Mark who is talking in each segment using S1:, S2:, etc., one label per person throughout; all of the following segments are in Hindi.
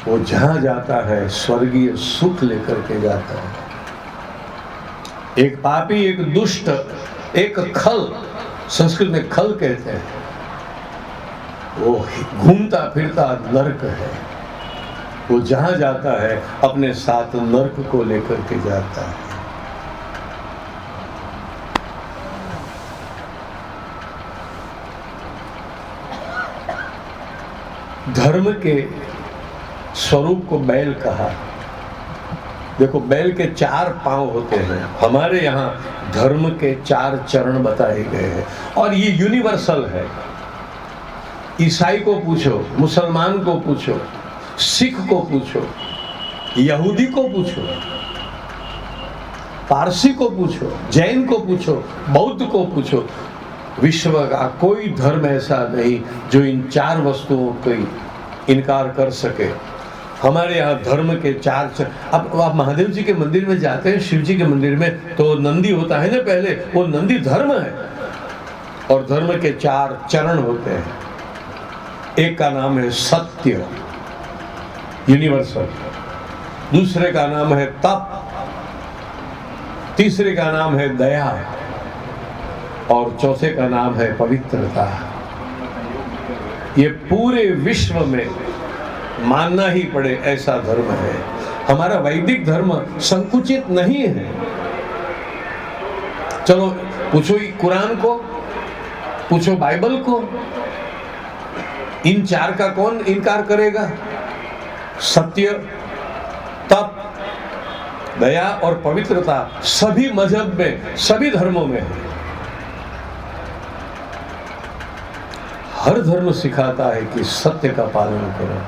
S1: वो जहां जाता है स्वर्गीय सुख लेकर के जाता है। एक पापी, एक दुष्ट, एक खल, संस्कृत में खल कहते हैं, वो घूमता फिरता नरक है। वो जहां जाता है अपने साथ नरक को लेकर के जाता है। धर्म के स्वरूप को बैल कहा। देखो, बैल के 4 पांव होते हैं। हमारे यहाँ धर्म के 4 चरण बताए गए हैं और ये यूनिवर्सल है। ईसाई को पूछो, मुसलमान को पूछो, सिख को पूछो, यहूदी को पूछो, पारसी को पूछो, जैन को पूछो, बौद्ध को पूछो, विश्व का कोई धर्म ऐसा नहीं जो इन 4 वस्तुओं को इनकार कर सके। हमारे यहाँ धर्म के 4 अब आप महादेव जी के मंदिर में जाते हैं, शिव जी के मंदिर में, तो नंदी होता है ना, पहले वो नंदी धर्म है और धर्म के 4 चरण होते हैं। एक का नाम है सत्य, यूनिवर्सल, दूसरे का नाम है तप, तीसरे का नाम है दया और चौथे का नाम है पवित्रता। ये पूरे विश्व में मानना ही पड़े ऐसा धर्म है। हमारा वैदिक धर्म संकुचित नहीं है। चलो पूछो कुरान को, पूछो बाइबल को, इन 4 का कौन इनकार करेगा? सत्य, तप, दया और पवित्रता सभी मजहब में, सभी धर्मों में है। हर धर्म सिखाता है कि सत्य का पालन करो।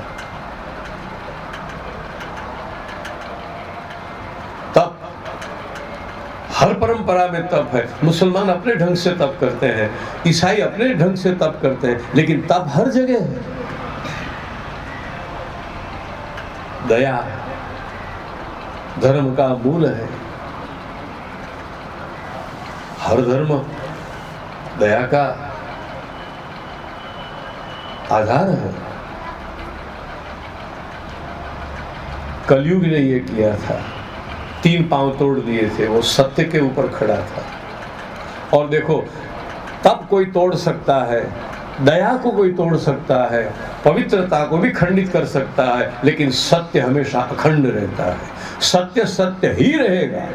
S1: तप, हर परंपरा में तप है। मुसलमान अपने ढंग से तप करते हैं, ईसाई अपने ढंग से तप करते हैं, लेकिन तप हर जगह है। दया धर्म का मूल है। हर धर्म दया का आधार है। कलयुग ने ये किया था, 3 पांव तोड़ दिए थे, वो सत्य के ऊपर खड़ा था। और देखो, तब कोई तोड़ सकता है, दया को कोई तोड़ सकता है, पवित्रता को भी खंडित कर सकता है, लेकिन सत्य हमेशा अखंड रहता है। सत्य सत्य ही रहेगा।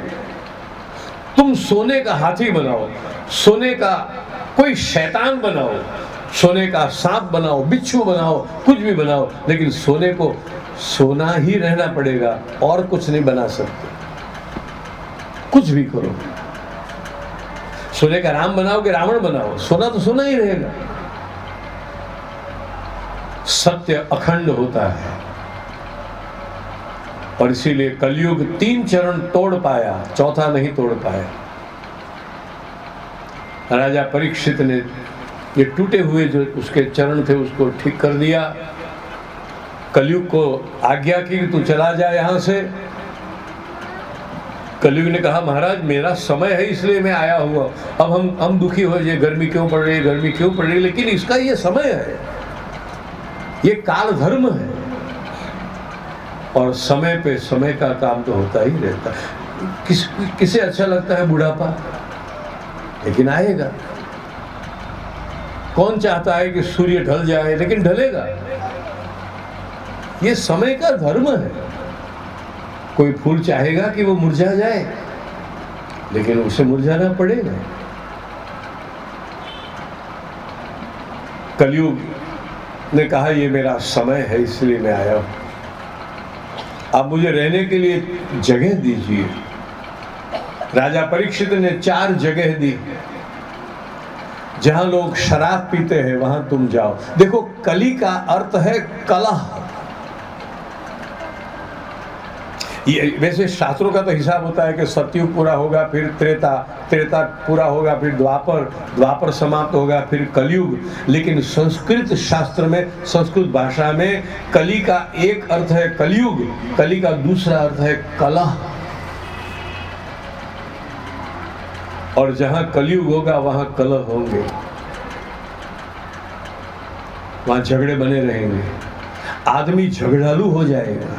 S1: तुम सोने का हाथी बनाओ, सोने का कोई शैतान बनाओ, सोने का सांप बनाओ, बिच्छू बनाओ, कुछ भी बनाओ, लेकिन सोने को सोना ही रहना पड़ेगा, और कुछ नहीं बना सकते। कुछ भी करो, सोने का राम बनाओ कि रावण बनाओ, सोना तो सोना ही रहेगा। सत्य अखंड होता है और इसीलिए कलयुग 3 चरण तोड़ पाया, चौथा नहीं तोड़ पाया। राजा परीक्षित ने ये टूटे हुए जो उसके चरण थे उसको ठीक कर दिया। कलयुग को आज्ञा की तू चला जा यहां से। कलयुग ने कहा महाराज मेरा समय है इसलिए मैं आया हुआ। अब हम दुखी हो जाए, गर्मी क्यों पड़ रही है, गर्मी क्यों पड़ रही है, लेकिन इसका ये समय है, ये काल धर्म है और समय पे समय का काम तो होता ही रहता है। किसे अच्छा लगता है बुढ़ापा, लेकिन आएगा। कौन चाहता है कि सूर्य ढल जाए, लेकिन ढलेगा। ये समय का धर्म है। कोई फूल चाहेगा कि वो मुरझा जाए, लेकिन उसे मुरझाना पड़ेगा। कलयुग ने कहा ये मेरा समय है इसलिए मैं आया हूं, आप मुझे रहने के लिए जगह दीजिए। राजा परीक्षित ने 4 जगह दी। जहां लोग शराब पीते हैं वहां तुम जाओ। देखो, कली का अर्थ है कलह। ये वैसे शास्त्रों का तो हिसाब होता है कि सतयुग पूरा होगा, फिर त्रेता, त्रेता पूरा होगा, फिर द्वापर, द्वापर समाप्त होगा, फिर कलयुग। लेकिन संस्कृत शास्त्र में, संस्कृत भाषा में कली का एक अर्थ है कलयुग, कली का दूसरा अर्थ है कलह। और जहां कलयुग होगा वहां कलह होंगे, वहां झगड़े बने रहेंगे। आदमी झगड़ालू हो जाएगा।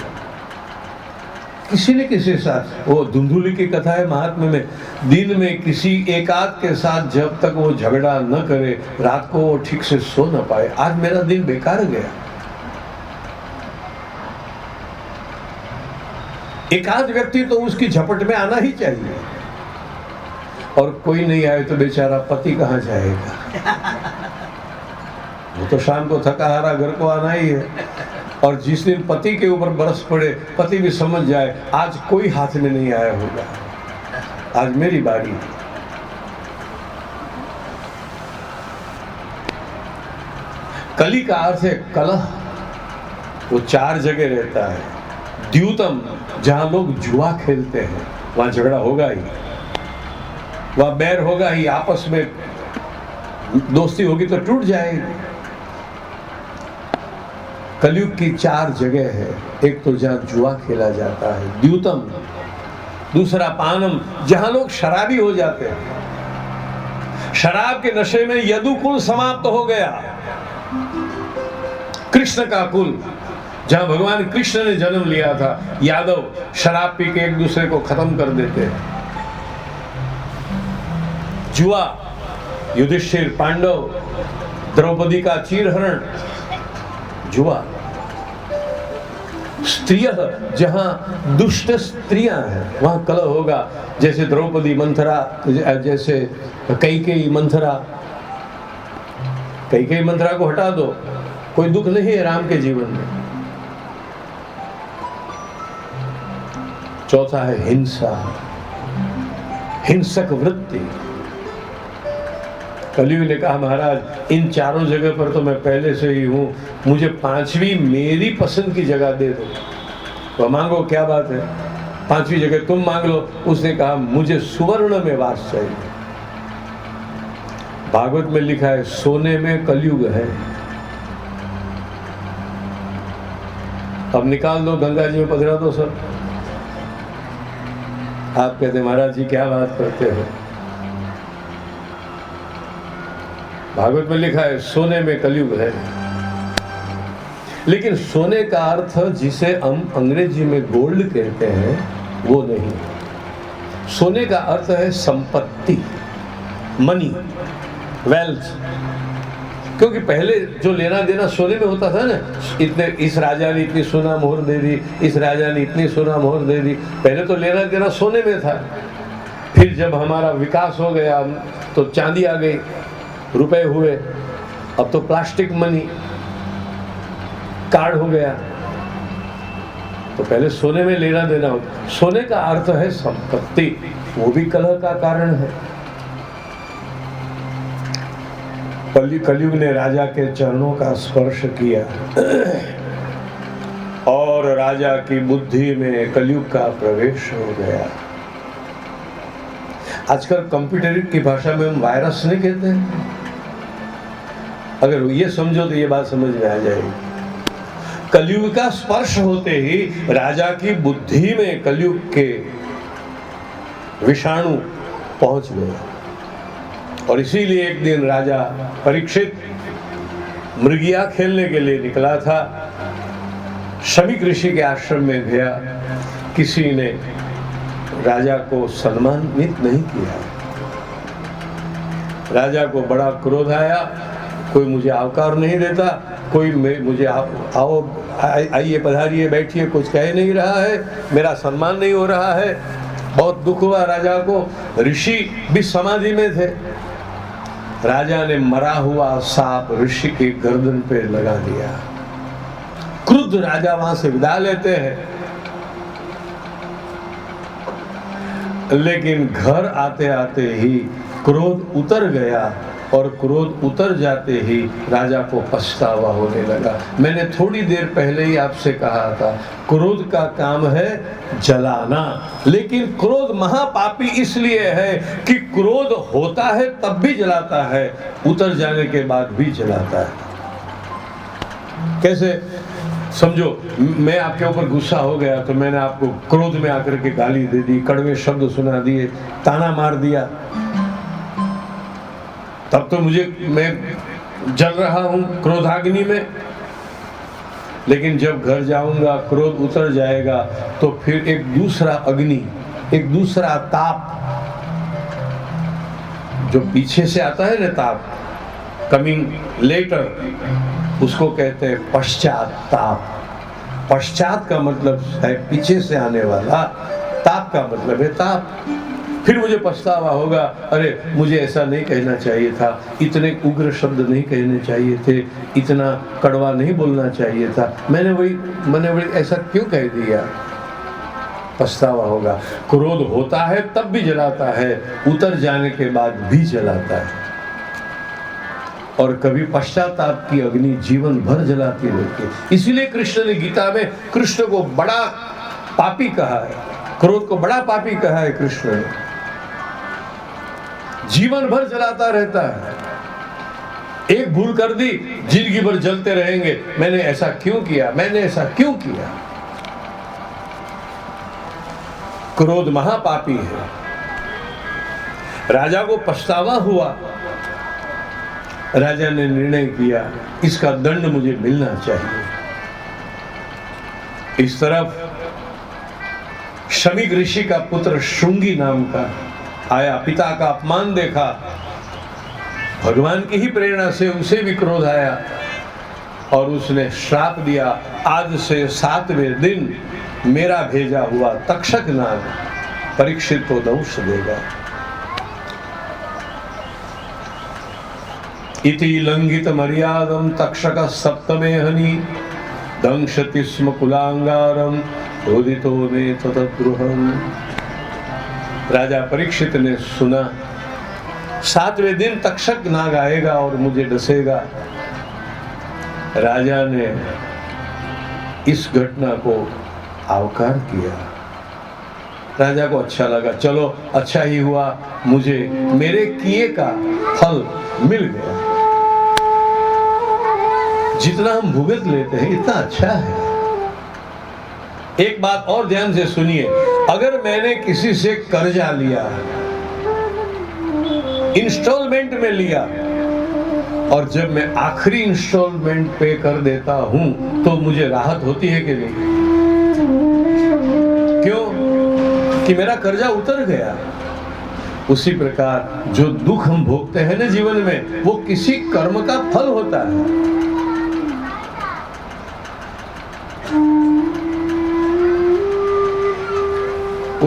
S1: किसी न किसी साथ, वो धुंधुली की कथा है महात्म्य में, दिन में किसी एकाध के साथ जब तक वो झगड़ा न करे, रात को वो ठीक से सो न पाए। आज मेरा दिन बेकार गया। एकाध व्यक्ति तो उसकी झपट में आना ही चाहिए, और कोई नहीं आए तो बेचारा पति कहाँ जाएगा। वो तो शाम को थका हारा घर को आना ही है, और जिस दिन पति के ऊपर बरस पड़े, पति भी समझ जाए आज कोई हाथ में नहीं आया होगा, आज मेरी बारी। कली का अर्थ है कलह। वो 4 जगह रहता है। द्यूतम, जहां लोग जुआ खेलते हैं वहां झगड़ा होगा ही, वहां बैर होगा ही, आपस में दोस्ती होगी तो टूट जाएगी। कलयुग की 4 जगह है। एक तो जहां जुआ खेला जाता है, द्यूतम। दूसरा पानम, जहां लोग शराबी हो जाते हैं। शराब के नशे में यदुकुल समाप्त हो गया, कृष्ण का कुल, जहां भगवान कृष्ण ने जन्म लिया था। यादव शराब पी के एक दूसरे को खत्म कर देते हैं। जुआ, युधिष्ठिर, पांडव, द्रौपदी का चीरहरण, जुआ। स्त्रियः, जहां दुष्ट स्त्रियां हैं वहां कलह होगा। जैसे द्रौपदी, मंथरा, जैसे कैकेयी, मंथरा। कैकेयी मंथरा को हटा दो, कोई दुख नहीं है राम के जीवन में। चौथा है हिंसा, हिंसक वृत्ति। कलयुग ने कहा महाराज इन 4 जगह पर तो मैं पहले से ही हूं, मुझे 5वीं मेरी पसंद की जगह दे दो। तो मांगो, क्या बात है, 5वीं जगह तुम मांग लो। उसने कहा मुझे सुवर्ण में वास चाहिए। भागवत में लिखा है सोने में कलयुग है। अब निकाल दो, गंगा जी में पधरा दो सब। आप कहते महाराज जी क्या बात करते हो। भागवत में लिखा है सोने में कलयुग है। लेकिन सोने का अर्थ जिसे हम अंग्रेजी में गोल्ड कहते हैं वो नहीं। सोने का अर्थ है संपत्ति, मनी, वेल्थ। क्योंकि पहले जो लेना देना सोने में होता था ना, इतने, इस राजा ने इतनी सोना मोहर दे दी, इस राजा ने इतनी सोना मोहर दे दी। पहले तो लेना देना सोने में था। फिर जब हमारा विकास हो गया तो चांदी आ गई, रुपए हुए। अब तो प्लास्टिक मनी, कार्ड हो गया। तो पहले सोने में लेना देना होता। सोने का अर्थ है संपत्ति, वो भी कलह का कारण है। कलयुग ने राजा के चरणों का स्पर्श किया और राजा की बुद्धि में कलयुग का प्रवेश हो गया। आजकल कंप्यूटर की भाषा में हम वायरस नहीं कहते हैं। अगर ये समझो तो ये बात समझ में आ जाएगी। कलयुग का स्पर्श होते ही राजा की बुद्धि में कलयुग के विषाणु पहुंच गए। और इसीलिए एक दिन राजा परीक्षित मृगिया खेलने के लिए निकला था। शमीक ऋषि के आश्रम में गया, किसी ने राजा को सम्मानित नहीं किया। राजा को बड़ा क्रोध आया, कोई मुझे आवकार नहीं देता, कोई मुझे आओ आइए पधारिए बैठिए कुछ कह नहीं रहा है, मेरा सम्मान नहीं हो रहा है। बहुत दुख हुआ राजा को। ऋषि भी समाधि में थे। राजा ने मरा हुआ सांप ऋषि की गर्दन पे लगा दिया। क्रुद्ध राजा वहां से विदा लेते हैं, लेकिन घर आते आते ही क्रोध उतर गया और क्रोध उतर जाते ही राजा को पछतावा होने लगा। मैंने थोड़ी देर पहले ही आपसे कहा था क्रोध का काम है जलाना, लेकिन क्रोध महापापी इसलिए है कि क्रोध होता है तब भी जलाता है, उतर जाने के बाद भी जलाता है। कैसे समझो, मैं आपके ऊपर गुस्सा हो गया तो मैंने आपको क्रोध में आकर के गाली दे दी, कड़वे शब्द सुना दिए, ताना मार दिया, तब तो मैं जल रहा हूं क्रोधाग्नि में। लेकिन जब घर जाऊंगा क्रोध उतर जाएगा तो फिर एक दूसरा अग्नि, एक दूसरा ताप जो पीछे से आता है ना, ताप कमिंग लेटर, उसको कहते हैं पश्चाताप। पश्चात का मतलब है पीछे से आने वाला, ताप का मतलब है ताप। फिर मुझे पछतावा होगा, अरे मुझे ऐसा नहीं कहना चाहिए था, इतने उग्र शब्द नहीं कहने चाहिए थे, इतना कड़वा नहीं बोलना चाहिए था, मैंने वही ऐसा क्यों कह दिया। पछतावा होगा। क्रोध होता है तब भी जलाता है, उतर जाने के बाद भी जलाता है, और कभी पश्चाताप की अग्नि जीवन भर जलाती रहती है। इसीलिए कृष्ण ने गीता में कृष्ण को बड़ा पापी कहा है, क्रोध को बड़ा पापी कहा है कृष्ण ने। जीवन भर जलाता रहता है। एक भूल कर दी, जिंदगी भर जलते रहेंगे, मैंने ऐसा क्यों किया, मैंने ऐसा क्यों किया। क्रोध महापापी है। राजा को पछतावा हुआ, राजा ने निर्णय किया इसका दंड मुझे मिलना चाहिए। इस तरफ शमीक ऋषि का पुत्र शुंगी नाम का आया, पिता का अपमान देखा, भगवान की ही प्रेरणा से उसे भी क्रोध आया और उसने श्राप दिया, आज से 7वें दिन मेरा भेजा हुआ तक्षक नाग परीक्षित को दंश देगा। इति लंघित मर्यादम तक्षक सप्तमे हनि दंशति स्म कुलांगारम रोदितो में ततद्रुहम। राजा परीक्षित ने सुना 7वें दिन तक्षक नाग आएगा और मुझे डसेगा। राजा ने इस घटना को आवकार किया। राजा को अच्छा लगा, चलो अच्छा ही हुआ, मुझे मेरे किए का फल मिल गया। जितना हम भुगत लेते हैं इतना अच्छा है। एक बात और ध्यान से सुनिए, अगर मैंने किसी से कर्जा लिया, इंस्टॉलमेंट में लिया, और जब मैं आखिरी इंस्टॉलमेंट पे कर देता हूं तो मुझे राहत होती है कि नहीं? क्यों? कि मेरा कर्जा उतर गया। उसी प्रकार जो दुख हम भोगते हैं ना जीवन में, वो किसी कर्म का फल होता है।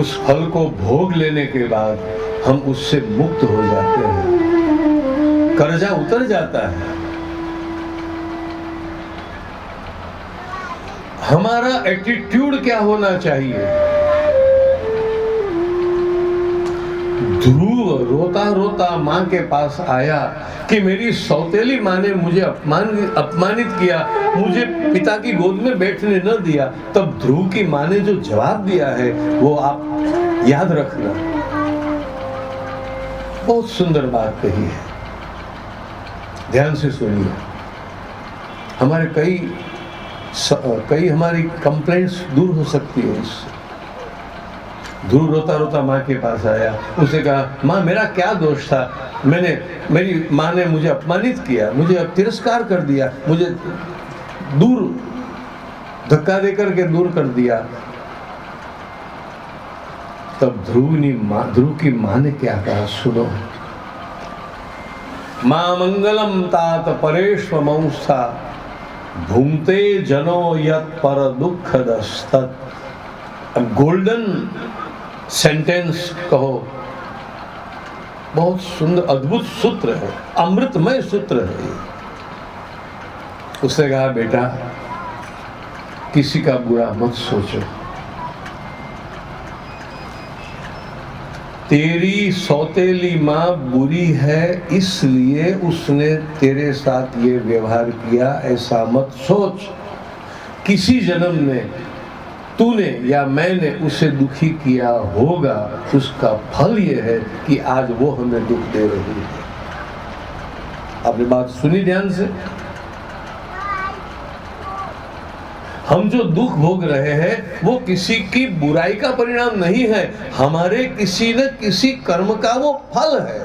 S1: उस फल को भोग लेने के बाद हम उससे मुक्त हो जाते हैं, कर्जा उतर जाता है। हमारा एटीट्यूड क्या होना चाहिए? ध्रुव रोता रोता मां के पास आया कि मेरी सौतेली मां ने मुझे अपमानित किया, मुझे पिता की गोद में बैठने न दिया। तब ध्रुव की मां ने जो जवाब दिया है वो आप याद रखना। बहुत सुंदर बात कही है, ध्यान से सुनिए। हमारे कई हमारी कंप्लेंट्स दूर हो सकती है इससे। ध्रुव रोता रोता माँ के पास आया, उसे कहा माँ मेरा क्या दोष था, मेरी माँ ने मुझे अपमानित किया, मुझे तिरस्कार कर दिया, मुझे दूर धक्का देकर के दूर कर दिया। तब ध्रुव की माँ ने क्या कहा सुनो। माँ मंगलम तात परेष्वमंसा भूमते जनो यत् पर दुख दस्तत्। अब गोल्डन सेंटेंस कहो, बहुत सुंदर अद्भुत सूत्र है, अमृतमय सूत्र है ये। उसने कहा बेटा किसी का बुरा मत सोचो, तेरी सौतेली माँ बुरी है इसलिए उसने तेरे साथ ये व्यवहार किया, ऐसा मत सोच। किसी जन्म में तूने या मैंने उसे दुखी किया होगा, उसका फल ये है कि आज वो हमें दुख दे रही है। आपने बात सुनी ध्यान से? हम जो दुख भोग रहे हैं वो किसी की बुराई का परिणाम नहीं है, हमारे किसी न किसी कर्म का वो फल है।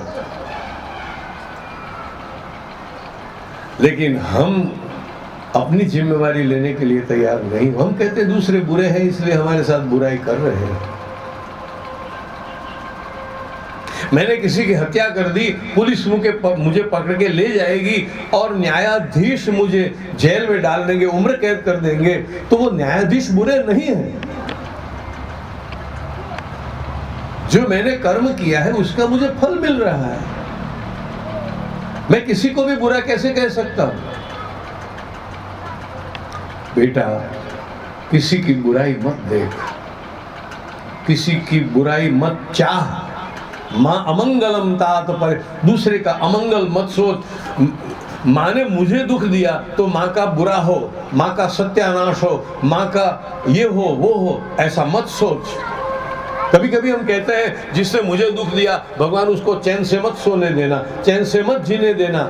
S1: लेकिन हम अपनी जिम्मेवारी लेने के लिए तैयार नहीं। हम कहते दूसरे बुरे हैं इसलिए हमारे साथ बुराई कर रहे हैं। मैंने किसी की हत्या कर दी, पुलिस मुझे पकड़ के ले जाएगी और न्यायाधीश मुझे जेल में डाल देंगे, उम्र कैद कर देंगे, तो वो न्यायाधीश बुरे नहीं है। जो मैंने कर्म किया है उसका मुझे फल मिल रहा है। मैं किसी को भी बुरा कैसे कह सकता हूं? बेटा, किसी की बुराई मत देख, किसी की बुराई मत चाह। माँ अमंगलम तात पर, दूसरे का अमंगल मत सोच। माँ ने मुझे दुख दिया तो माँ का बुरा हो, माँ का सत्यानाश हो, माँ का ये हो वो हो, ऐसा मत सोच। कभी कभी हम कहते हैं जिसने मुझे दुख दिया भगवान उसको चैन से मत सोने देना, चैन से मत जीने देना।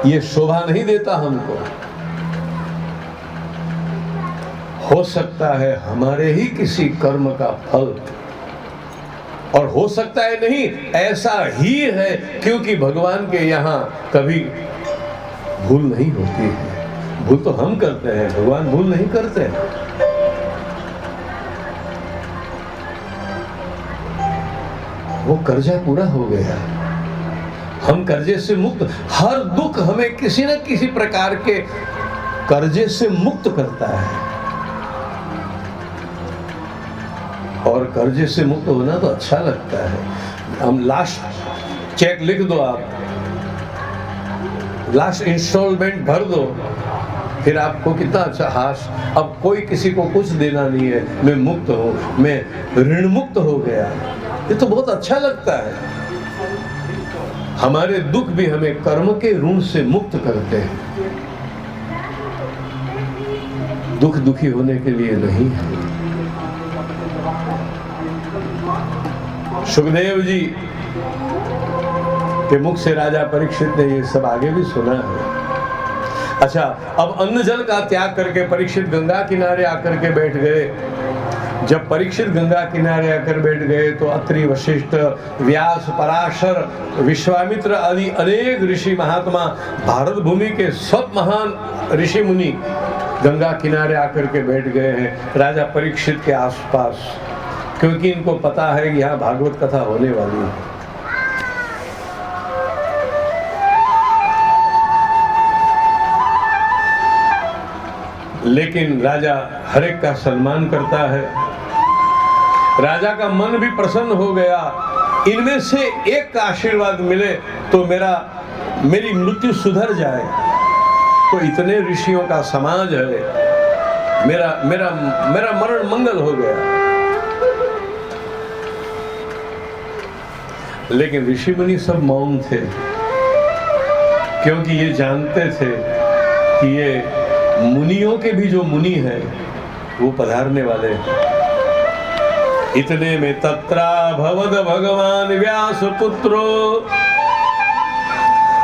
S1: ये शोभा नहीं देता हमको। हो सकता है हमारे ही किसी कर्म का फल, और हो सकता है नहीं, ऐसा ही है, क्योंकि भगवान के यहाँ कभी भूल नहीं होती है। भूल तो हम करते हैं, भगवान भूल नहीं करते हैं। वो कर्जा पूरा हो गया, हम कर्जे से मुक्त। हर दुख हमें किसी न किसी प्रकार के कर्जे से मुक्त करता है, और कर्जे से मुक्त होना तो अच्छा लगता है। हम लास्ट चेक लिख दो, आप लास्ट इंस्टॉलमेंट भर दो, फिर आपको कितना अच्छा, हाश अब कोई किसी को कुछ देना नहीं है, मैं मुक्त हूं, मैं ऋण मुक्त हो गया। ये तो बहुत अच्छा लगता है। हमारे दुख भी हमें कर्म के ऋण से मुक्त करते हैं। दुख दुखी होने के लिए नहीं है। सुखदेव जी के मुख से राजा परीक्षित ने ये सब आगे भी सुना है। अच्छा, अब अन्न जल का त्याग करके परीक्षित गंगा किनारे आकर के बैठ गए। जब परीक्षित गंगा किनारे आकर बैठ गए तो अत्रि, वशिष्ठ, व्यास, पराशर, विश्वामित्र आदि अनेक ऋषि महात्मा, भारत भूमि के सब महान ऋषि मुनि गंगा किनारे आकर के बैठ गए हैं राजा परीक्षित के आसपास, क्योंकि इनको पता है कि यहाँ भागवत कथा होने वाली है। लेकिन राजा हर एक का सम्मान करता है। राजा का मन भी प्रसन्न हो गया। इनमें से एक का आशीर्वाद मिले तो मेरी मृत्यु सुधर जाए, तो इतने ऋषियों का समाज है, मेरा मरण मंगल हो गया। लेकिन ऋषि मुनि सब मौन थे, क्योंकि ये जानते थे कि ये मुनियों के भी जो मुनि हैं वो पधारने वाले हैं। इतने में तत्रा भवद भगवान व्यास पुत्रो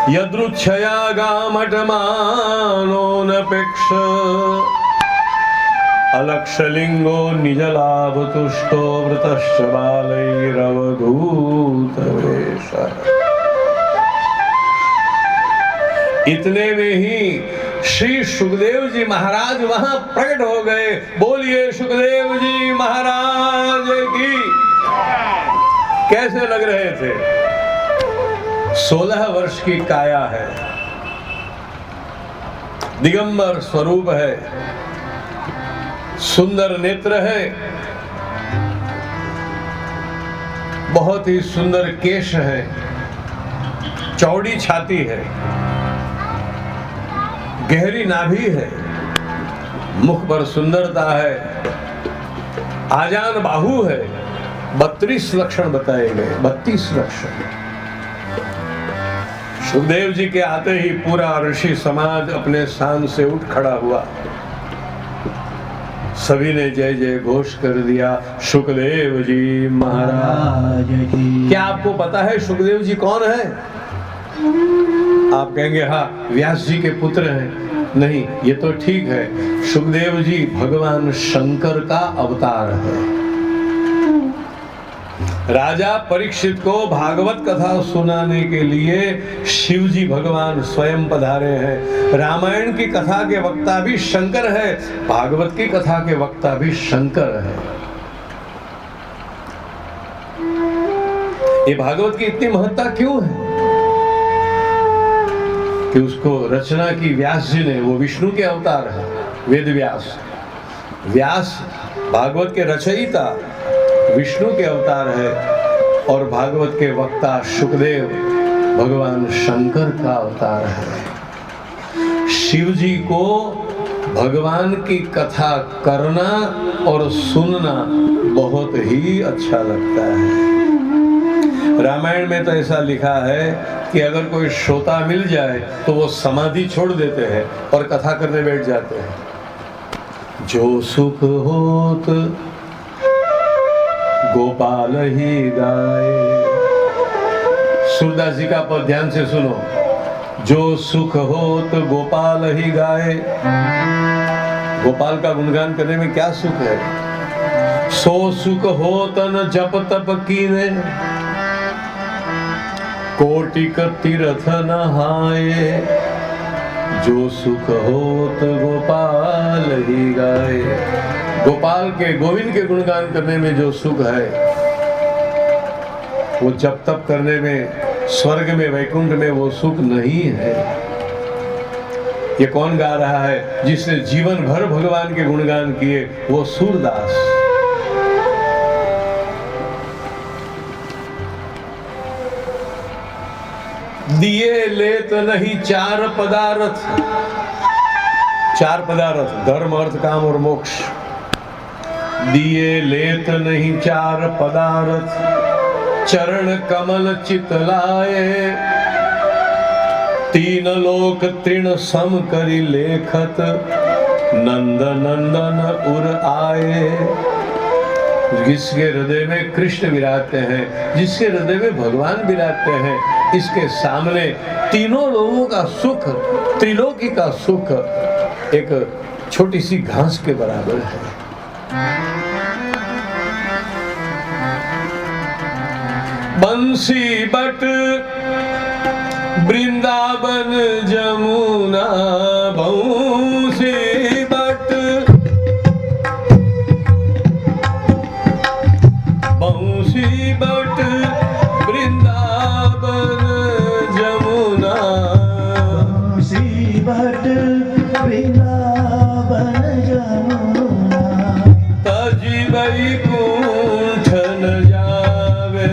S1: यदृच्छया गामटमानो नपेक्ष अलक्षलिंगो निजलाभ तुष्टो वृतश्च बालैरवधूत वेशः। इतने में ही श्री सुखदेव जी महाराज वहां प्रकट हो गए। बोलिए सुखदेव जी महाराज की। कैसे लग रहे थे? 16 वर्ष की काया है, दिगंबर स्वरूप है, सुंदर नेत्र है, बहुत ही सुंदर केश है, चौड़ी छाती है, गहरी नाभि है, मुख पर सुंदरता है, आजान बाहु है। 32 लक्षण बताए गए, 32 लक्षण। सुखदेव जी के आते ही पूरा ऋषि समाज अपने स्थान से उठ खड़ा हुआ। सभी ने जय जय घोष कर दिया, सुखदेव जी महाराज की। क्या आपको पता है सुखदेव जी कौन है? आप कहेंगे हाँ, व्यास जी के पुत्र हैं। नहीं, ये तो ठीक है, सुखदेव जी भगवान शंकर का अवतार है। राजा परीक्षित को भागवत कथा सुनाने के लिए शिवजी भगवान स्वयं पधारे हैं। रामायण की कथा के वक्ता भी शंकर है, भागवत की कथा के वक्ता भी शंकर है। ये भागवत की इतनी महत्ता क्यों है कि उसको रचना की व्यास जी ने, वो विष्णु के अवतार है, वेद व्यास। व्यास भागवत के रचयिता विष्णु के अवतार है और भागवत के वक्ता शुकदेव भगवान शंकर का अवतार है। शिव जी को भगवान की कथा करना और सुनना बहुत ही अच्छा लगता है। रामायण में तो ऐसा लिखा है कि अगर कोई श्रोता मिल जाए तो वो समाधि छोड़ देते हैं और कथा करने बैठ जाते हैं। जो सुख होत गोपाल ही गाए। सूरदास जी का पद ध्यान से सुनो। जो सुख होत गोपाल ही गाए। गोपाल का गुणगान करने में क्या सुख है? सो सुख होत न जप तप कीने, कोटिक तीर्थ नहाए। जो सुख होत गोपाल ही गाए। गोपाल के, गोविंद के गुणगान करने में जो सुख है वो जप तप करने में, स्वर्ग में, वैकुंठ में वो सुख नहीं है। ये कौन गा रहा है? जिसने जीवन भर भगवान के गुणगान किए, वो सूरदास। दिए लेत नहीं चार पदार्थ। चार पदार्थ, धर्म अर्थ काम और मोक्ष। दिए लेत नहीं चार पदार्थ, चरण कमल चितलाए। तीन लोक तृण सम करी लेखत, नंद नंदन उर आए। जिसके हृदय में कृष्ण विराजते हैं, जिसके हृदय में भगवान विराजते हैं, इसके सामने तीनों लोगों का सुख, त्रिलोकी का सुख एक छोटी सी घास के बराबर है। बंसी बट वृंदावन जमुना, बंसी बट वृंदावन जमुना। बंसी बट वृंदावन जमुना, तजी वैकुंठ न जावे।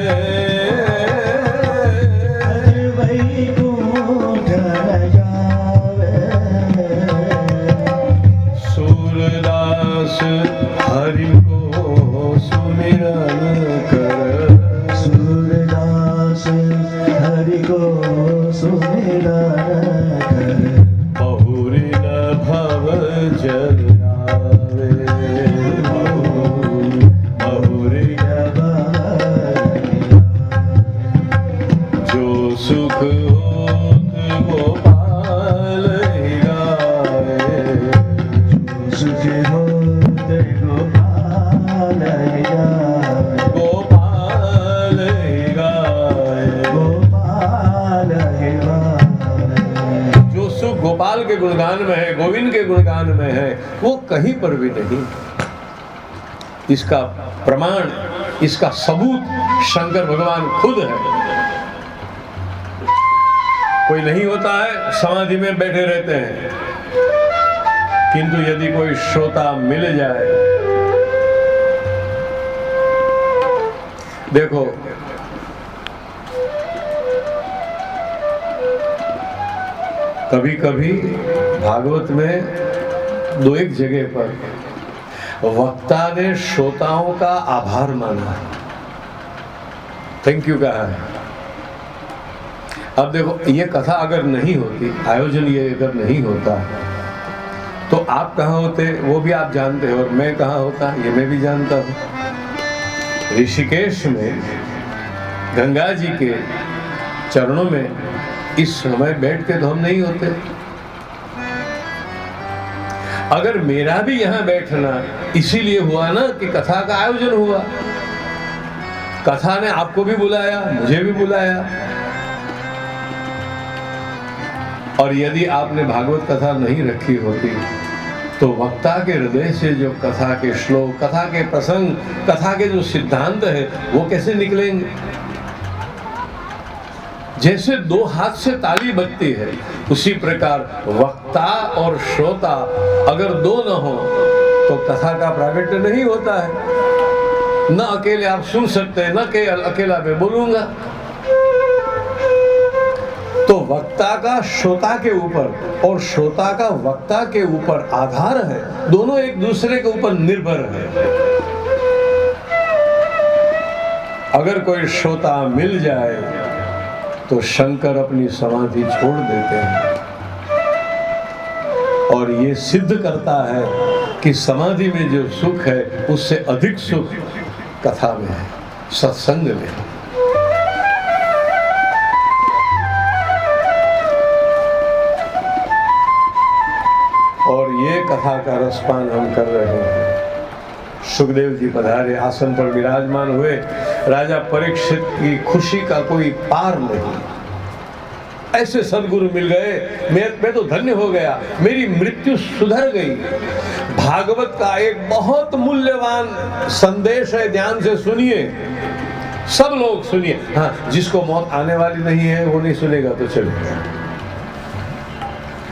S1: हरि को सुमिरन कर। सूरदास हरि को सुमिरन कर। बहुरी न भव जल आवे। बहुरी न भव। जो सुख होत गोपाल ही गाए। जो सुख होत गोपाल ही गाए। गोपाल ही गाए। गोपाल ही गाए। जो सुख गोपाल के गुणगान में है, गोविंद के गुणगान में है, वो कहीं पर भी नहीं। इसका प्रमाण, इसका सबूत शंकर भगवान खुद है। कोई नहीं होता है, समाधि में बैठे रहते हैं, किंतु यदि कोई श्रोता मिल जाए, देखो कभी कभी भागवत में दो एक जगह पर वक्ता ने श्रोताओं का आभार माना, थैंक यू कहा है। अब देखो, ये कथा अगर नहीं होती, आयोजन ये अगर नहीं होता, तो आप कहाँ होते वो भी आप जानते हो, और मैं कहाँ होता ये मैं भी जानता हूँ। ऋषिकेश में गंगा जी के चरणों में इस समय बैठ के तो हम नहीं होते। अगर मेरा भी यहाँ बैठना इसीलिए हुआ ना कि कथा का आयोजन हुआ, कथा ने आपको भी बुलाया, मुझे भी बुलाया। और यदि आपने भागवत कथा नहीं रखी होती तो वक्ता के हृदय से जो कथा के श्लोक, कथा के प्रसंग, कथा के जो सिद्धांत है वो कैसे निकलेंगे? जैसे दो हाथ से ताली बजती है, उसी प्रकार वक्ता और श्रोता अगर दो न हो तो कथा का प्राकट्य नहीं होता है। न अकेले आप सुन सकते हैं, न के अकेला मैं बोलूंगा। तो वक्ता का श्रोता के ऊपर और श्रोता का वक्ता के ऊपर आधार है, दोनों एक दूसरे के ऊपर निर्भर है। अगर कोई श्रोता मिल जाए तो शंकर अपनी समाधि छोड़ देते हैं और ये सिद्ध करता है कि समाधि में जो सुख है उससे अधिक सुख कथा में है, सत्संग में है। और ये कथा का रसपान हम कर रहे हैं। सुखदेव जी पधारे, आसन पर विराजमान हुए। राजा परीक्षित की खुशी का कोई पार नहीं। ऐसे सद्गुरु मिल गए, मैं तो धन्य हो गया, मेरी मृत्यु सुधर गई। भागवत का एक बहुत मूल्यवान संदेश है, ध्यान से सुनिए, सब लोग सुनिए। हाँ, जिसको मौत आने वाली नहीं है वो नहीं सुनेगा तो चलेगा।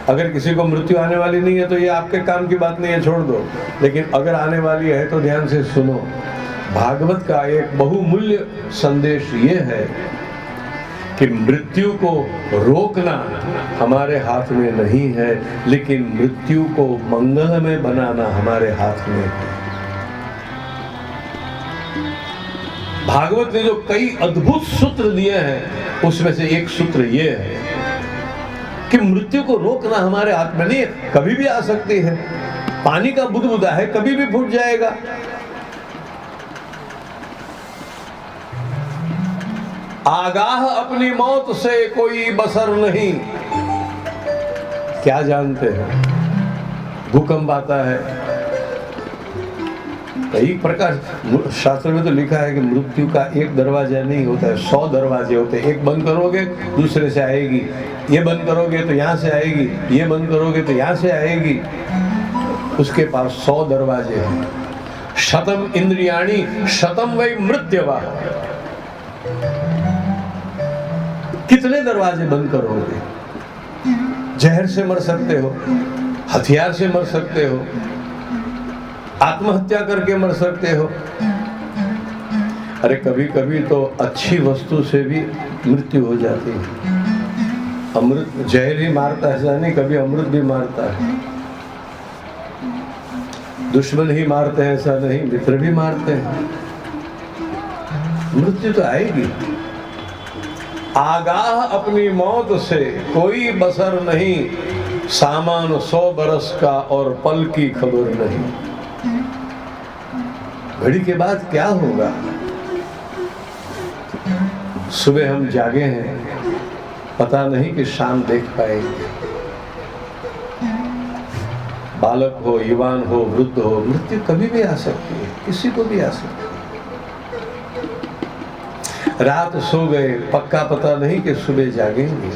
S1: अगर किसी को मृत्यु आने वाली नहीं है तो ये आपके काम की बात नहीं है, छोड़ दो। लेकिन अगर आने वाली है तो ध्यान से सुनो। भागवत का एक बहुमूल्य संदेश ये है कि मृत्यु को रोकना हमारे हाथ में नहीं है, लेकिन मृत्यु को मंगलमय बनाना हमारे हाथ में है। भागवत ने जो कई अद्भुत सूत्र दिए हैं उसमें से एक सूत्र ये है कि मृत्यु को रोकना हमारे हाथ में नहीं है, कभी भी आ सकती है। पानी का बुदबुदा है, कभी भी फूट जाएगा। आगाह अपनी मौत से कोई बसर नहीं। क्या जानते हैं, भूकंप आता है, कई प्रकार, शास्त्र में तो लिखा है कि मृत्यु का एक दरवाजा नहीं होता है, 100 दरवाजे होते हैं। एक बंद करोगे दूसरे से आएगी, ये बंद करोगे तो यहाँ से आएगी, ये बंद करोगे तो यहाँ से आएगी। उसके पास 100 दरवाजे हैं। शतम इंद्रियाणी शतम वै मृत्यवा। कितने दरवाजे बंद करोगे? जहर से मर सकते हो, हथियार से मर सकते हो, आत्महत्या करके मर सकते हो। अरे कभी कभी तो अच्छी वस्तु से भी मृत्यु हो जाती है। अमृत, जहर ही मारता है ऐसा नहीं, कभी अमृत भी मारता है। दुश्मन ही मारते हैं ऐसा नहीं, मित्र भी मारते हैं। मृत्यु तो आएगी। आगाह अपनी मौत से कोई बसर नहीं, सामान 100 बरस का और पल की खबर नहीं। घड़ी के बाद क्या होगा? सुबह हम जागे हैं, पता नहीं कि शाम देख पाएंगे। बालक हो, युवान हो, वृद्ध हो, मृत्यु कभी भी आ सकती है, किसी को भी आ सकती है। रात सो गए, पक्का पता नहीं कि सुबह जागेंगे।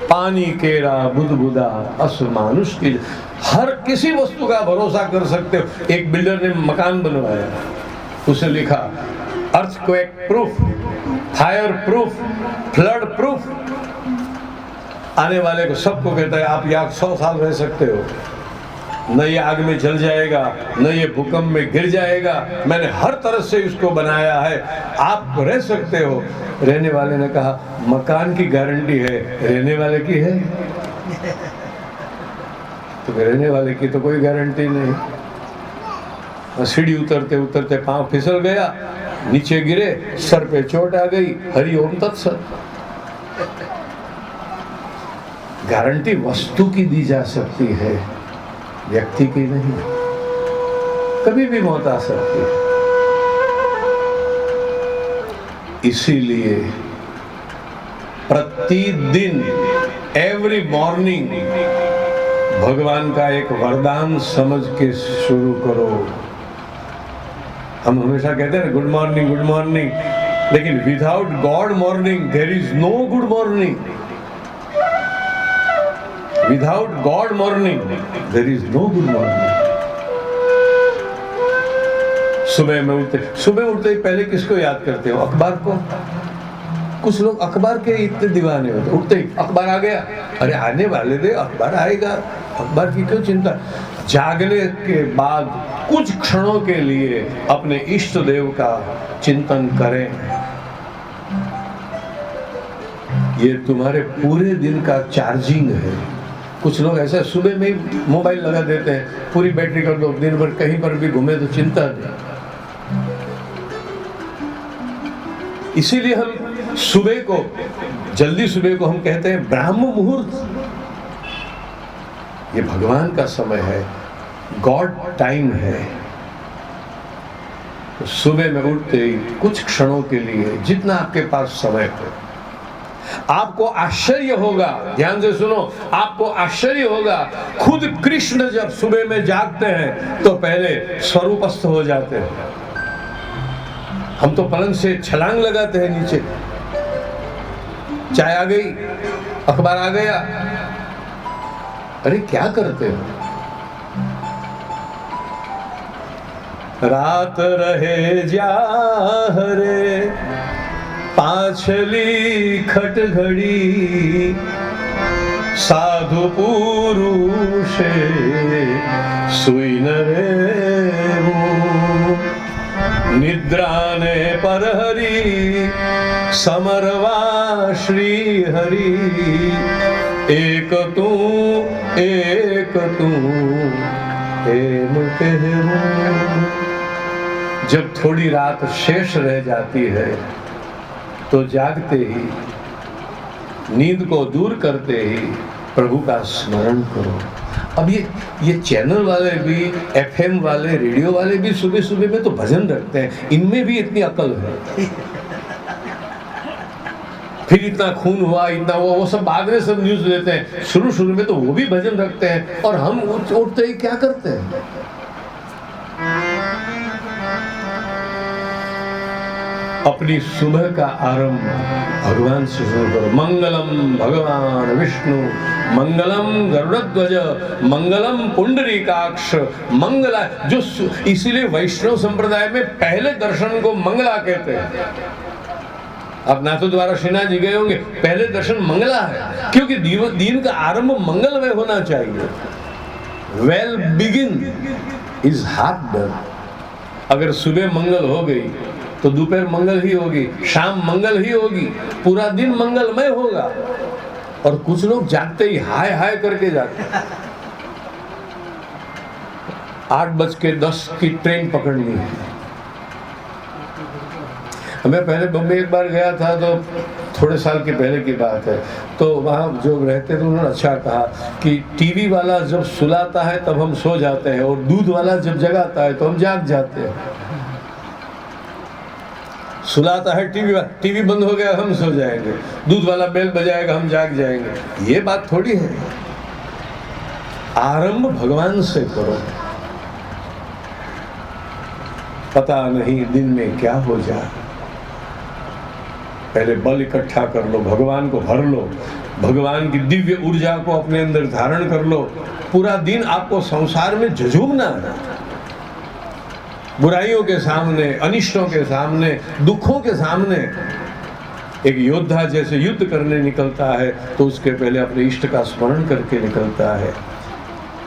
S1: पानी केरा बुदबुदा अस मानुष की, हर किसी वस्तु का भरोसा कर सकते हो। एक बिल्डर ने मकान बनवाया, उसे लिखा earthquake proof, fire proof, flood proof. आने वाले को सबको कहता है आप यहाँ 100 साल रह सकते हो, न ये आग में जल जाएगा, न ये भूकंप में गिर जाएगा। मैंने हर तरह से इसको बनाया है, आप रह सकते हो। रहने वाले ने कहा मकान की गारंटी है, रहने वाले की है? तो रहने वाले की तो कोई गारंटी नहीं। सीढ़ी उतरते उतरते पांव फिसल गया, नीचे गिरे, सर पे चोट आ गई, हरि ओम तत्सत। गारंटी वस्तु की दी जा सकती है, व्यक्ति की नहीं। कभी भी मौत आ सकती है। इसीलिए प्रतिदिन एवरी मॉर्निंग भगवान का एक वरदान समझ के शुरू करो। हम हमेशा कहते हैं ना गुड मॉर्निंग, लेकिन without god morning there is no good morning. Without god morning there is no good morning. सुबह उठते ही पहले किसको याद करते हो? अखबार को। कुछ लोग अखबार के इतने दीवाने होते, उठते ही अखबार आ गया, अरे आने वाले दे, अखबार आएगा, अखबार की क्यों चिंता। जागने के बाद कुछ क्षणों के लिए अपने इष्ट देव का चिंतन करें। ये तुम्हारे पूरे दिन का चार्जिंग है। कुछ लोग ऐसा सुबह में ही मोबाइल लगा देते हैं, पूरी बैटरी कर दो, दिन भर कहीं पर भी घूमे तो चिंता नहीं। इसीलिए हम सुबह को, जल्दी सुबह को हम कहते हैं ब्राह्म मुहूर्त। ये भगवान का समय है, गॉड टाइम है। तो सुबह में उठते ही कुछ क्षणों के लिए जितना आपके पास समय हो, आपको आश्चर्य होगा, ध्यान से सुनो, आपको आश्चर्य होगा, खुद कृष्ण जब सुबह में जागते हैं तो पहले स्वरूपस्थ हो जाते हैं। हम तो पलंग से छलांग लगाते हैं नीचे, चाय आ गई, अखबार आ गया, अरे क्या करते हो? रात रहे जाहरे पाछली खट घड़ी, साधु पुरुषे सुई न रेवो, निद्राने परहरी समरवा श्री हरि, एक तू हेम कहूं। जब थोड़ी रात शेष रह जाती है तो जागते ही, नींद को दूर करते ही प्रभु का स्मरण करो। अब ये चैनल वाले भी, एफएम वाले, रेडियो वाले भी सुबह सुबह में तो भजन रखते हैं, इनमें भी इतनी अकल है। फिर इतना खून हुआ, इतना वो सब बाद में सब न्यूज देते हैं, शुरू में तो वो भी भजन रखते हैं, और हम उठते ही क्या करते हैं? अपनी सुबह का आरंभ भगवान से शुरू करो। मंगलम भगवान विष्णु, मंगलम गरुड़ध्वज, मंगलम पुंडरीकाक्ष, मंगला। जो इसीलिए वैष्णव संप्रदाय में पहले दर्शन को मंगला कहते हैं। आप नाथो द्वारा श्रीनाथ जी गए होंगे, पहले दर्शन मंगला है, क्योंकि दिन का आरंभ मंगलमय होना चाहिए। Well begin is half done. अगर सुबह मंगल हो गई तो दोपहर मंगल ही होगी, शाम मंगल ही होगी, पूरा दिन मंगलमय होगा। और कुछ लोग जागते ही हाय हाय करके जाते हैं। 8:10 की ट्रेन पकड़नी है। मैं पहले बम्बई एक बार गया था, तो थोड़े साल के पहले की बात है, तो वहाँ जो रहते थे उन्होंने अच्छा कहा कि टीवी वाला जब सुलाता है तब हम सो जाते हैं, और दूध वाला जब जगाता है तो हम जाग जाते हैं। सुलाता है टीवी बंद हो गया हम सो जाएंगे, दूध वाला बेल बजाएगा हम जाग जाएंगे। ये बात थोड़ी है। आरंभ भगवान से करो, पता नहीं दिन में क्या हो जाए। पहले बल इकट्ठा कर लो, भगवान को भर लो, भगवान की दिव्य ऊर्जा को अपने अंदर धारण कर लो। पूरा दिन आपको संसार में झुझुमना है, बुराइयों के सामने, अनिष्टों के सामने, दुखों के सामने। एक योद्धा जैसे युद्ध करने निकलता है तो उसके पहले अपने इष्ट का स्मरण करके निकलता है।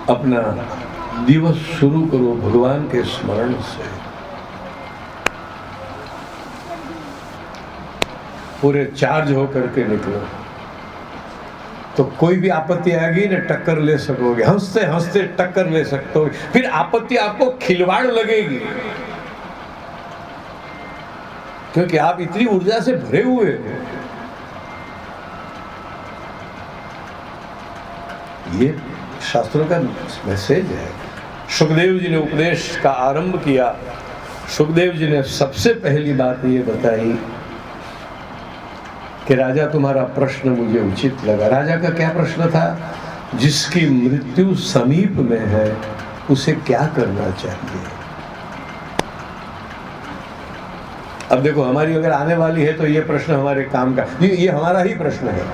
S1: अपना दिवस शुरू करो भगवान के स्मरण से। पूरे चार्ज होकर के निकलो, तो कोई भी आपत्ति आएगी ना टक्कर ले सकोगे, हंसते हंसते टक्कर ले सकते हो। फिर आपत्ति आपको खिलवाड़ लगेगी, क्योंकि आप इतनी ऊर्जा से भरे हुए हो। ये शास्त्रों का मैसेज है। सुखदेव जी ने उपदेश का आरंभ किया। सुखदेव जी ने सबसे पहली बात ये बताई कि राजा तुम्हारा प्रश्न मुझे उचित लगा। राजा का क्या प्रश्न था जिसकी मृत्यु समीप में है उसे क्या करना चाहिए? अब देखो, हमारी अगर आने वाली है तो ये प्रश्न हमारे काम का, ये हमारा ही प्रश्न है।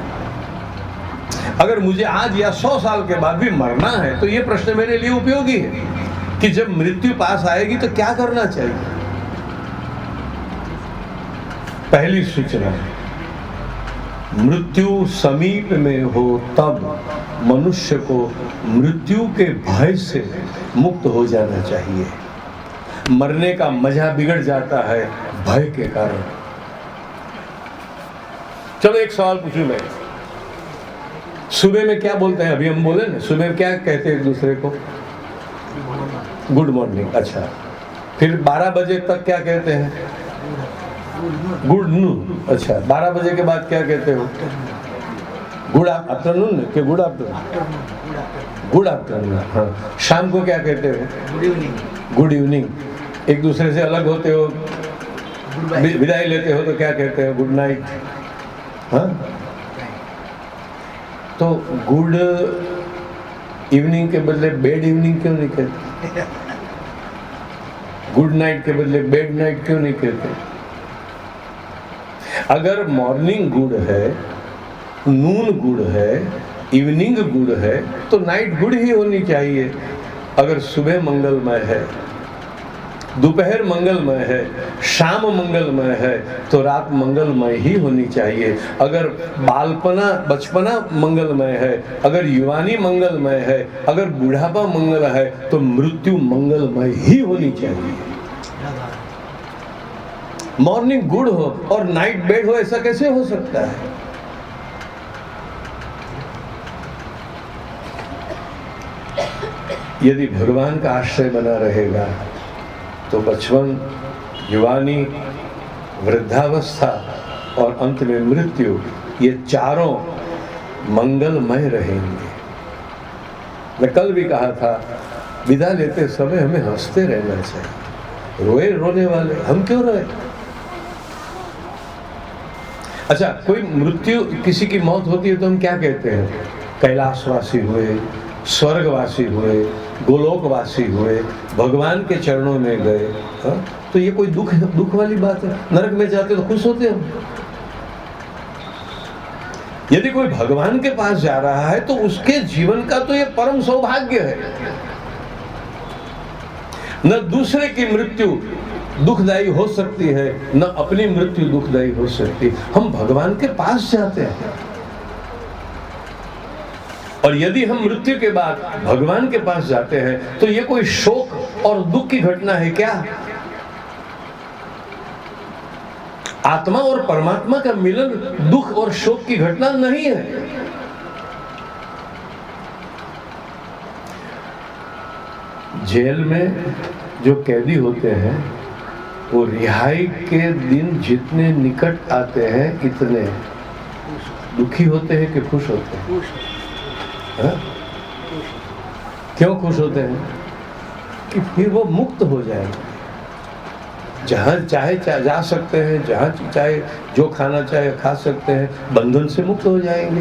S1: अगर मुझे आज या 100 साल के बाद भी मरना है तो ये प्रश्न मेरे लिए उपयोगी है कि जब मृत्यु पास आएगी तो क्या करना चाहिए। पहली सूचना, मृत्यु समीप में हो तब मनुष्य को मृत्यु के भय से मुक्त हो जाना चाहिए। मरने का मजा बिगड़ जाता है भय के कारण। चलो एक सवाल पूछूं मैं, सुबह में क्या बोलते हैं? अभी हम बोले ना, सुबह में क्या कहते हैं एक दूसरे को? Good morning. अच्छा, फिर 12 बजे तक क्या कहते हैं? Good noon. अच्छा, 12 बजे के बाद क्या कहते हो? गुड आफ्टरनून के गुड आफ्टरनून, गुड आफ्टरनून। हाँ, शाम को क्या कहते हो? Good evening. Good evening. एक दूसरे से अलग होते हो, विदाई लेते हो तो क्या कहते हो? Good night. हाँ, तो गुड इवनिंग के बदले बेड इवनिंग क्यों नहीं कहते? गुड नाइट के बदले बेड नाइट क्यों नहीं कहते? अगर मॉर्निंग गुड है, नून गुड है, इवनिंग गुड है तो नाइट गुड ही होनी चाहिए। अगर सुबह मंगलमय है, दोपहर मंगलमय है, शाम मंगलमय है तो रात मंगलमय ही होनी चाहिए। अगर बालपना बचपना मंगलमय है, अगर युवानी मंगलमय है, अगर बुढ़ापा मंगल है तो मृत्यु मंगलमय ही होनी चाहिए। मॉर्निंग गुड हो और नाइट बेड हो, ऐसा कैसे हो सकता है? यदि भगवान का आश्रय बना रहेगा तो बचपन, युवानी, वृद्धावस्था और अंत में मृत्यु, ये चारों मंगलमय रहेंगे। मैं कल भी कहा था, विदा लेते समय हमें हंसते रहना चाहिए। रोए रोने वाले हम क्यों रोए? अच्छा, कोई मृत्यु, किसी की मौत होती है तो हम क्या कहते हैं? कैलाशवासी हुए, स्वर्गवासी हुए, गोलोकवासी हुए, भगवान के चरणों में गए। हाँ? तो ये कोई दुख वाली बात है? नरक में जाते तो खुश होते हम। यदि कोई भगवान के पास जा रहा है तो उसके जीवन का तो ये परम सौभाग्य है। न दूसरे की मृत्यु दुखदायी हो सकती है, न अपनी मृत्यु दुखदायी हो सकती। हम भगवान के पास जाते हैं और यदि हम मृत्यु के बाद भगवान के पास जाते हैं तो ये कोई शोक और दुख की घटना है क्या? आत्मा और परमात्मा का मिलन दुख और शोक की घटना नहीं है। जेल में जो कैदी होते हैं वो रिहाई के दिन जितने निकट आते हैं इतने दुखी होते हैं कि खुश होते हैं? हाँ? क्यों खुश होते हैं? कि फिर वो मुक्त हो जाएंगे, जहाँ चाहे जा सकते हैं, जहाँ चाहे जो खाना चाहे खा सकते हैं, बंधन से मुक्त हो जाएंगे।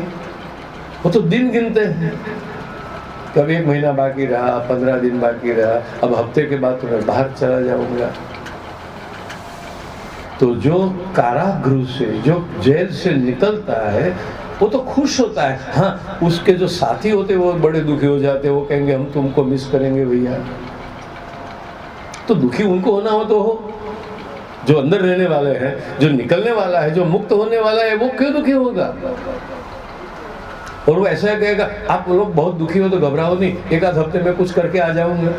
S1: वो तो दिन गिनते हैं, कभी 1 महीना बाकी रहा, 15 दिन बाकी रहा, अब हफ्ते के बाद तो मैं बाहर चला जाऊंगा। तो जो कारागृह से, जो जेल से निकलता है वो तो खुश होता है। हाँ, उसके जो साथी होते हैं वो बड़े दुखी हो जाते हैं, वो कहेंगे हम तुमको मिस करेंगे भैया। तो दुखी उनको होना हो तो हो, जो अंदर रहने वाले हैं, जो निकलने वाला है, जो मुक्त होने वाला है, वो क्यों दुखी होगा? और वो ऐसा कहेगा आप लोग बहुत दुखी हो तो घबराओ नहीं, 1 हफ्ते में कुछ करके आ जाऊंगा,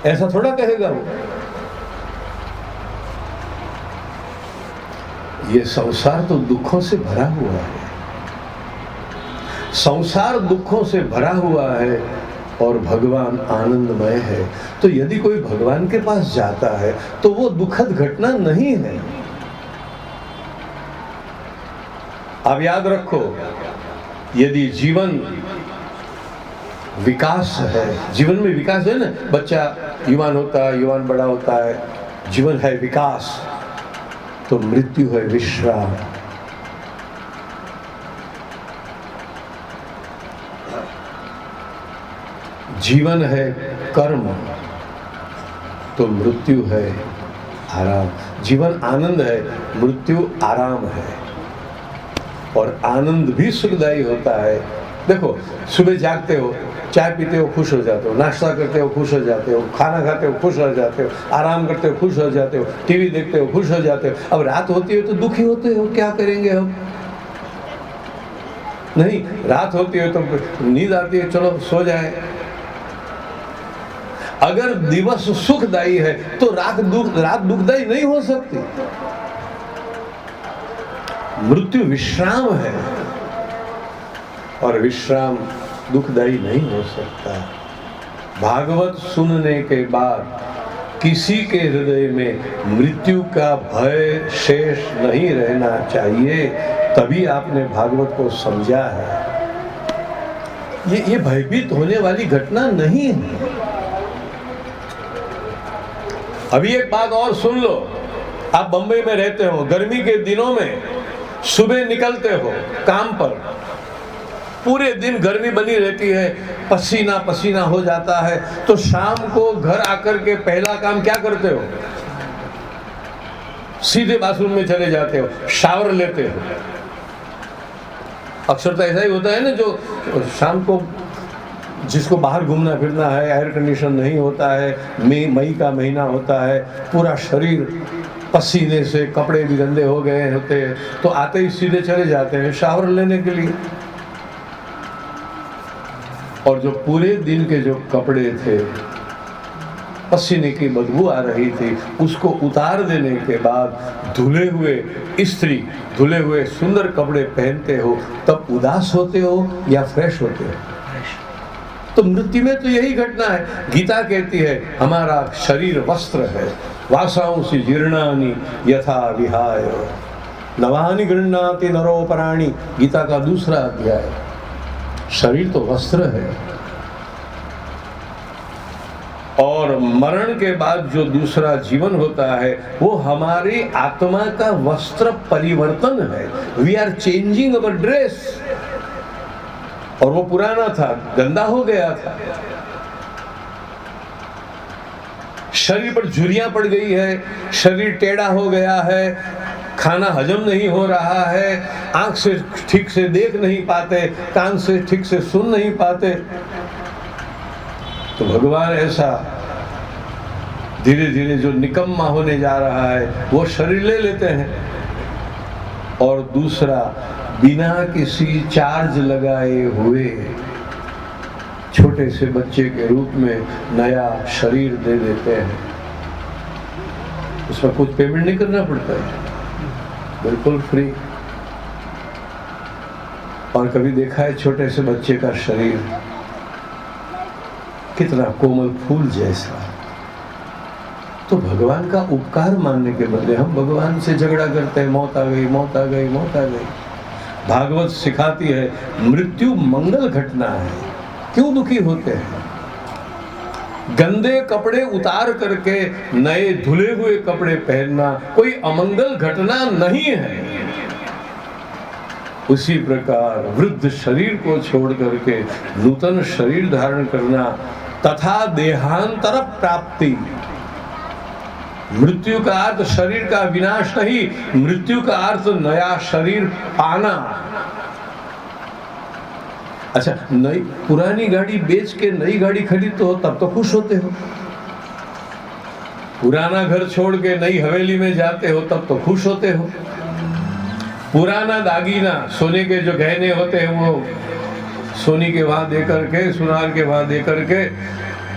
S1: ऐसा थोड़ा कहेगा वो। ये संसार तो दुखों से भरा हुआ है, संसार दुखों से भरा हुआ है और भगवान आनंदमय है। तो यदि कोई भगवान के पास जाता है तो वो दुखद घटना नहीं है। आप याद रखो, यदि जीवन विकास है, जीवन में विकास है ना, बच्चा युवान होता है, युवान बड़ा होता है, जीवन है विकास, तो मृत्यु है विश्राम। जीवन है कर्म तो मृत्यु है आराम। जीवन आनंद है, मृत्यु आराम है। और आनंद भी सुखदायी होता है। देखो, सुबह जागते हो, चाय पीते हो, खुश हो जाते हो, नाश्ता करते हो, खुश हो जाते हो, खाना खाते हो, खुश हो जाते हो, आराम करते हो, खुश हो जाते हो, टीवी देखते हो, खुश हो जाते हो। अब रात होती है तो दुखी होते हो, क्या करेंगे हम? नहीं, रात होती है तो नींद आती है, चलो सो जाए। अगर दिवस सुखदायी है तो रात दुखदायी नहीं हो सकती। मृत्यु विश्राम है और विश्राम दुखदायी नहीं हो सकता। भागवत सुनने के बाद किसी के हृदय में मृत्यु का भय शेष नहीं रहना चाहिए, तभी आपने भागवत को समझा है। ये भयभीत होने वाली घटना नहीं है। अभी एक बात और सुन लो, आप बंबई में रहते हो, गर्मी के दिनों में सुबह निकलते हो काम पर, पूरे दिन गर्मी बनी रहती है, पसीना पसीना हो जाता है, तो शाम को घर आकर के पहला काम क्या करते हो? सीधे बाथरूम में चले जाते हो, शावर लेते हो। अक्सर तो ऐसा ही होता है ना, जो शाम को जिसको बाहर घूमना फिरना है, एयर कंडीशन नहीं होता है, मई का महीना होता है, पूरा शरीर पसीने से, कपड़े भी गंदे हो गए होते हैं, तो आते ही सीधे चले जाते हैं शावर लेने के लिए। और जो पूरे दिन के जो कपड़े थे, पसीने की बदबू आ रही थी, उसको उतार देने के बाद धुले हुए स्त्री, धुले हुए सुंदर कपड़े पहनते हो, तब उदास होते हो या फ्रेश होते हो? तो मृत्यु में तो यही घटना है। गीता कहती है हमारा शरीर वस्त्र है, वासांसि जीर्णानि यथा विहाय नवानि गृह्णाति नरोपराणि। गीता का दूसरा अध्याय। शरीर तो वस्त्र है, और मरण के बाद जो दूसरा जीवन होता है वो हमारी आत्मा का वस्त्र परिवर्तन है। We are changing our dress. और वो पुराना था, गंदा हो गया था, शरीर पर झुर्रियां पड़ गई है, शरीर टेढ़ा हो गया है, खाना हजम नहीं हो रहा है, आंख से ठीक से देख नहीं पाते, कान से ठीक से सुन नहीं पाते। तो भगवान ऐसा धीरे धीरे जो निकम्मा होने जा रहा है वो शरीर ले लेते हैं, और दूसरा बिना किसी चार्ज लगाए हुए छोटे से बच्चे के रूप में नया शरीर दे देते हैं। उसमें कुछ पेमेंट नहीं करना पड़ता है, बिल्कुल फ्री। और कभी देखा है छोटे से बच्चे का शरीर कितना कोमल फूल जैसा। तो भगवान का उपकार मानने के बदले हम भगवान से झगड़ा करते हैं, मौत आ गई, मौत आ गई, मौत आ गई। भागवत सिखाती है मृत्यु मंगल घटना है। क्यों दुखी होते हैं? गंदे कपड़े उतार करके नए धुले हुए कपड़े पहनना कोई अमंगल घटना नहीं है। उसी प्रकार वृद्ध शरीर को छोड़ करके नूतन शरीर धारण करना तथा देहांतर प्राप्ति। मृत्यु का अर्थ शरीर का विनाश नहीं, मृत्यु का अर्थ नया शरीर पाना। अच्छा, नई पुरानी गाड़ी बेच के नई गाड़ी खरीदते हो तब तो खुश होते हो, पुराना घर छोड़ के नई हवेली में जाते हो तब तो खुश होते हो, पुराना दागीना सोने के जो गहने होते हैं वो सोनी के वहां दे करके, सुनार के वहां दे करके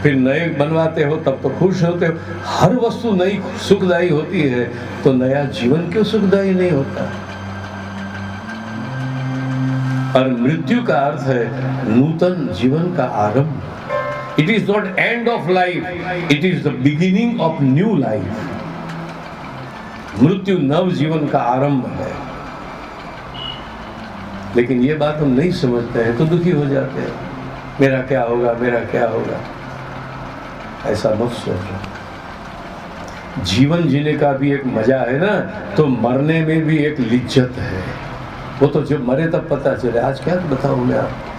S1: फिर नए बनवाते हो तब तो खुश होते हो। हर वस्तु नई सुखदायी होती है, तो नया जीवन क्यों सुखदायी नहीं होता? और मृत्यु का अर्थ है नूतन जीवन का आरंभ। It is not end of life, it is the beginning of new life. मृत्यु नव जीवन का आरंभ है। लेकिन ये बात हम नहीं समझते हैं तो दुखी हो जाते हैं, मेरा क्या होगा, मेरा क्या होगा। ऐसा मत सोचो। जीवन जीने का भी एक मजा है ना, तो मरने में भी एक लिज्जत है। वो तो जब मरे तब पता चले। आज क्या बताऊं मैं आपको,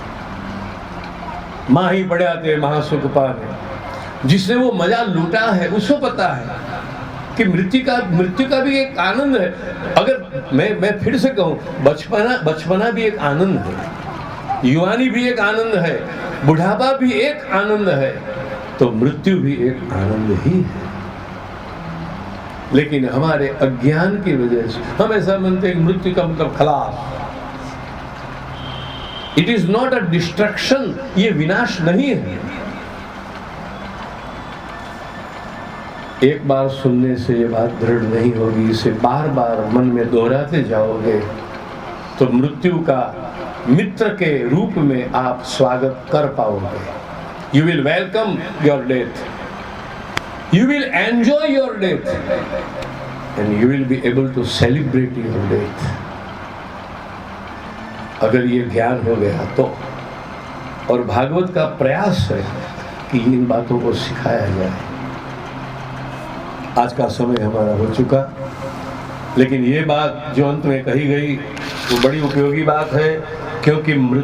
S1: माँ ही पढ़ा ते महा सुख पावे। जिसने वो मजा लूटा है उसको पता है कि मृत्यु का भी एक आनंद है। अगर मैं फिर से कहूं, बचपना भी एक आनंद है, युवानी भी एक आनंद है, बुढ़ापा भी एक आनंद है, तो मृत्यु भी एक आनंद ही है। लेकिन हमारे अज्ञान की वजह से हम ऐसा मानते हैं मृत्यु का मतलब खलास। It is not a destruction, ये विनाश नहीं है। एक बार सुनने से ये बात दृढ़ नहीं होगी, इसे बार बार मन में दोहराते जाओगे तो मृत्यु का मित्र के रूप में आप स्वागत कर पाओगे। You will welcome your death, you will enjoy your death and you will be able to celebrate your death। अगर ये ज्ञान हो गया तो, और भागवत का प्रयास है कि इन बातों को सिखाया जाए। आज का समय हमारा हो चुका, लेकिन ये बात जो अंत में कही गई वो बड़ी उपयोगी बात है, क्योंकि